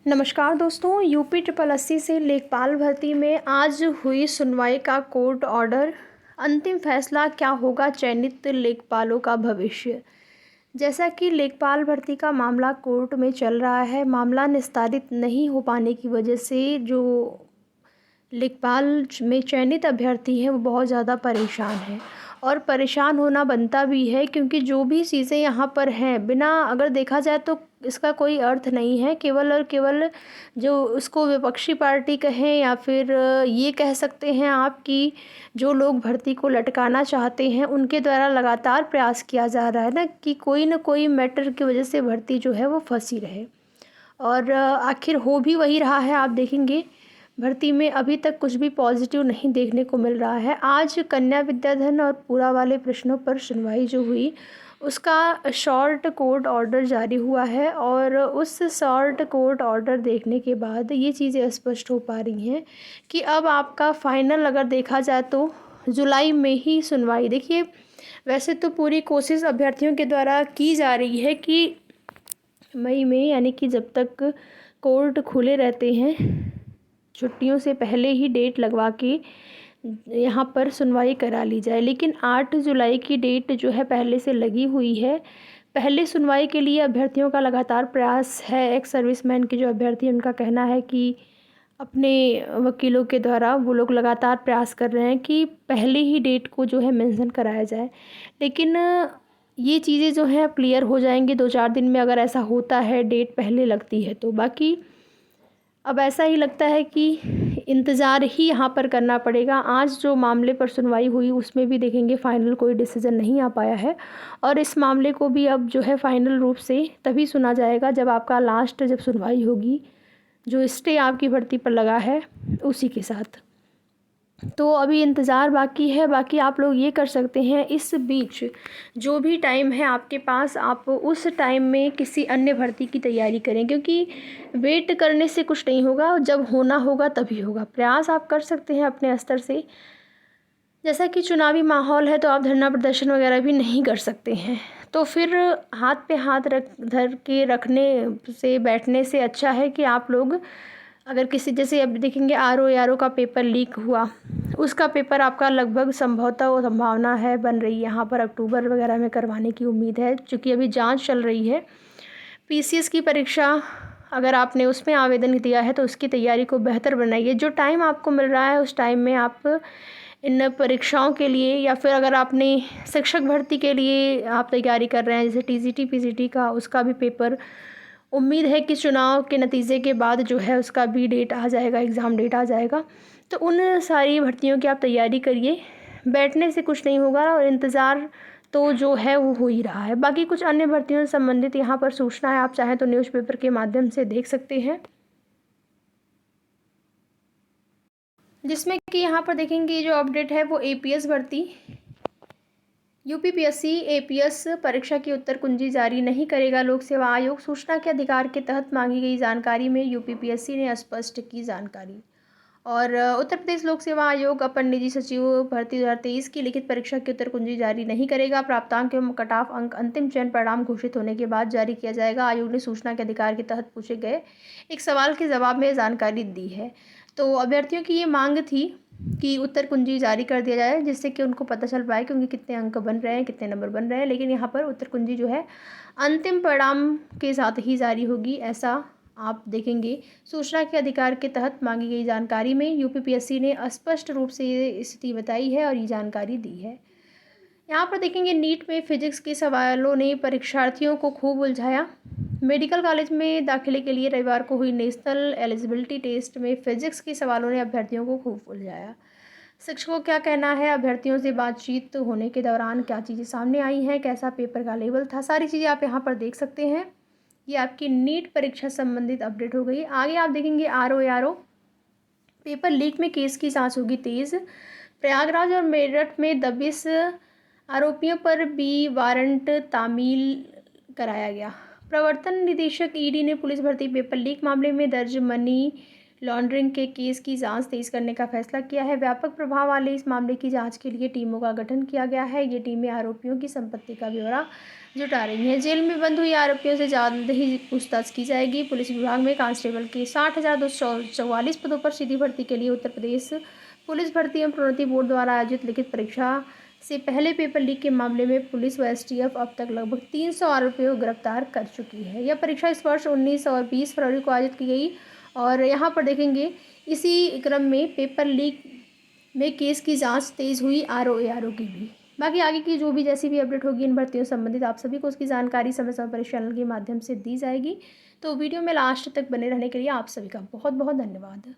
नमस्कार दोस्तों, UP triple SC से लेखपाल भर्ती में आज हुई सुनवाई का कोर्ट ऑर्डर। अंतिम फैसला क्या होगा, चयनित लेखपालों का भविष्य। जैसा कि लेखपाल भर्ती का मामला कोर्ट में चल रहा है, मामला निस्तारित नहीं हो पाने की वजह से जो लेखपाल में चयनित अभ्यर्थी हैं वो बहुत ज़्यादा परेशान हैं और परेशान होना बनता भी है, क्योंकि जो भी चीज़ें यहाँ पर हैं बिना अगर देखा जाए तो इसका कोई अर्थ नहीं है। केवल और केवल जो उसको विपक्षी पार्टी कहें या फिर ये कह सकते हैं आप कि जो लोग भर्ती को लटकाना चाहते हैं उनके द्वारा लगातार प्रयास किया जा रहा है कि कोई ना कोई मैटर की वजह से भर्ती जो है वो फंसी रहे। और आखिर हो भी वही रहा है। आप देखेंगे भर्ती में अभी तक कुछ भी पॉजिटिव नहीं देखने को मिल रहा है। आज कन्या विद्याधन और पूरा वाले प्रश्नों पर सुनवाई जो हुई उसका शॉर्ट कोर्ट ऑर्डर जारी हुआ है और उस शॉर्ट कोर्ट ऑर्डर देखने के बाद ये चीज़ें स्पष्ट हो पा रही हैं कि अब आपका फाइनल अगर देखा जाए तो जुलाई में ही सुनवाई। देखिए, वैसे तो पूरी कोशिश अभ्यर्थियों के द्वारा की जा रही है कि मई में, यानी कि जब तक कोर्ट खुले रहते हैं, छुट्टियों से पहले ही डेट लगवा के यहाँ पर सुनवाई करा ली जाए। लेकिन 8 जुलाई की डेट जो है पहले से लगी हुई है। पहले सुनवाई के लिए अभ्यर्थियों का लगातार प्रयास है। एक्स सर्विसमैन के जो अभ्यर्थी हैं उनका कहना है कि अपने वकीलों के द्वारा वो लोग लगातार प्रयास कर रहे हैं कि पहले ही डेट को जो है मेंशन कराया जाए। लेकिन ये चीज़ें जो हैं क्लियर हो जाएंगी 2-4 दिन में, अगर ऐसा होता है डेट पहले लगती है तो। बाकी अब ऐसा ही लगता है कि इंतज़ार ही यहाँ पर करना पड़ेगा। आज जो मामले पर सुनवाई हुई उसमें भी देखेंगे फाइनल कोई डिसीज़न नहीं आ पाया है और इस मामले को भी अब जो है फाइनल रूप से तभी सुना जाएगा जब आपका लास्ट जब सुनवाई होगी, जो स्टे आपकी भर्ती पर लगा है उसी के साथ। तो अभी इंतज़ार बाकी है। बाकी आप लोग ये कर सकते हैं, इस बीच जो भी टाइम है आपके पास, आप उस टाइम में किसी अन्य भर्ती की तैयारी करें, क्योंकि वेट करने से कुछ नहीं होगा। जब होना होगा तभी होगा। प्रयास आप कर सकते हैं अपने स्तर से। जैसा कि चुनावी माहौल है तो आप धरना प्रदर्शन वगैरह भी नहीं कर सकते हैं, तो फिर हाथ पे हाथ रख धर के रखने से बैठने से अच्छा है कि आप लोग अगर किसी, जैसे अब देखेंगे आरओ का पेपर लीक हुआ, उसका पेपर आपका लगभग संभवतः वो संभावना है बन रही है यहाँ पर अक्टूबर वगैरह में करवाने की उम्मीद है, क्योंकि अभी जांच चल रही है। पीसीएस की परीक्षा अगर आपने उसमें आवेदन दिया है तो उसकी तैयारी को बेहतर बनाइए। जो टाइम आपको मिल रहा है उस टाइम में आप इन परीक्षाओं के लिए, या फिर अगर आपने शिक्षक भर्ती के लिए आप तैयारी कर रहे हैं जैसे टीजीटी पीजीटी का, उसका भी पेपर उम्मीद है कि चुनाव के नतीजे के बाद जो है उसका भी डेट आ जाएगा, एग्ज़ाम डेट आ जाएगा। तो उन सारी भर्तियों की आप तैयारी करिए। बैठने से कुछ नहीं होगा और इंतज़ार तो जो है वो हो ही रहा है। बाकी कुछ अन्य भर्तियों से संबंधित यहाँ पर सूचना है, आप चाहें तो न्यूज़पेपर के माध्यम से देख सकते हैं, जिसमें कि यहाँ पर देखेंगे जो अपडेट है वो एपीएस भर्ती, यूपीपीएससी एपीएस परीक्षा की उत्तर कुंजी जारी नहीं करेगा लोक सेवा आयोग। सूचना के अधिकार के तहत मांगी गई जानकारी में यूपीपीएससी ने स्पष्ट की जानकारी। और उत्तर प्रदेश लोक सेवा आयोग अपर निजी सचिव भर्ती 2023 की लिखित परीक्षा की उत्तर कुंजी जारी नहीं करेगा। प्राप्तांक एवं कट ऑफ अंक अंतिम चयन परिणाम घोषित होने के बाद जारी किया जाएगा। आयोग ने सूचना के अधिकार के तहत पूछे गए एक सवाल के जवाब में जानकारी दी है। तो अभ्यर्थियों की ये मांग थी कि उत्तर कुंजी जारी कर दिया जाए, जिससे कि उनको पता चल पाए कि उनके कितने अंक बन रहे हैं, कितने नंबर बन रहे हैं। लेकिन यहाँ पर उत्तर कुंजी जो है अंतिम परिणाम के साथ ही जारी होगी, ऐसा आप देखेंगे। सूचना के अधिकार के तहत मांगी गई जानकारी में यूपीपीएससी ने स्पष्ट रूप से ये स्थिति बताई है और ये जानकारी दी है। यहाँ पर देखेंगे नीट में फिजिक्स के सवालों ने परीक्षार्थियों को खूब उलझाया। मेडिकल कॉलेज में दाखिले के लिए रविवार को हुई नेशनल एलिजिबिलिटी टेस्ट में फिजिक्स के सवालों ने अभ्यर्थियों को खूब उलझाया। शिक्षकों का क्या कहना है, अभ्यर्थियों से बातचीत होने के दौरान क्या चीज़ें सामने आई हैं, कैसा पेपर का लेवल था, सारी चीज़ें आप यहाँ पर देख सकते हैं। ये आपकी नीट परीक्षा संबंधित अपडेट हो गई। आगे आप देखेंगे आरओ पेपर लीक में केस की जांच होगी तेज़। प्रयागराज और मेरठ में 22 आरोपियों पर बी वारंट तामील कराया गया। प्रवर्तन निदेशक ईडी ने पुलिस भर्ती पेपर लीक मामले में दर्ज मनी लॉन्ड्रिंग के केस की जांच तेज करने का फैसला किया है। व्यापक प्रभाव वाले इस मामले की जांच के लिए टीमों का गठन किया गया है। ये टीमें आरोपियों की संपत्ति का ब्यौरा जुटा रही हैं। जेल में बंद हुई आरोपियों से जल्द ही पूछताछ की जाएगी। पुलिस विभाग में कांस्टेबल के 60,244 पदों पर सीधी भर्ती के लिए उत्तर प्रदेश पुलिस भर्ती एवं प्रोन्नति बोर्ड द्वारा आयोजित लिखित परीक्षा से पहले पेपर लीक के मामले में पुलिस व एसटीएफ अब तक लगभग 300 आरोपियों को गिरफ्तार कर चुकी है। यह परीक्षा इस वर्ष 19 और 20 फरवरी को आयोजित की गई और यहाँ पर देखेंगे इसी क्रम में पेपर लीक में केस की जांच तेज हुई आरओ की भी। बाकी आगे की जो भी जैसी भी अपडेट होगी इन भर्तियों से संबंधित आप सभी को उसकी जानकारी समय समय पर इस चैनल के माध्यम से दी जाएगी। तो वीडियो में लास्ट तक बने रहने के लिए आप सभी का बहुत बहुत धन्यवाद।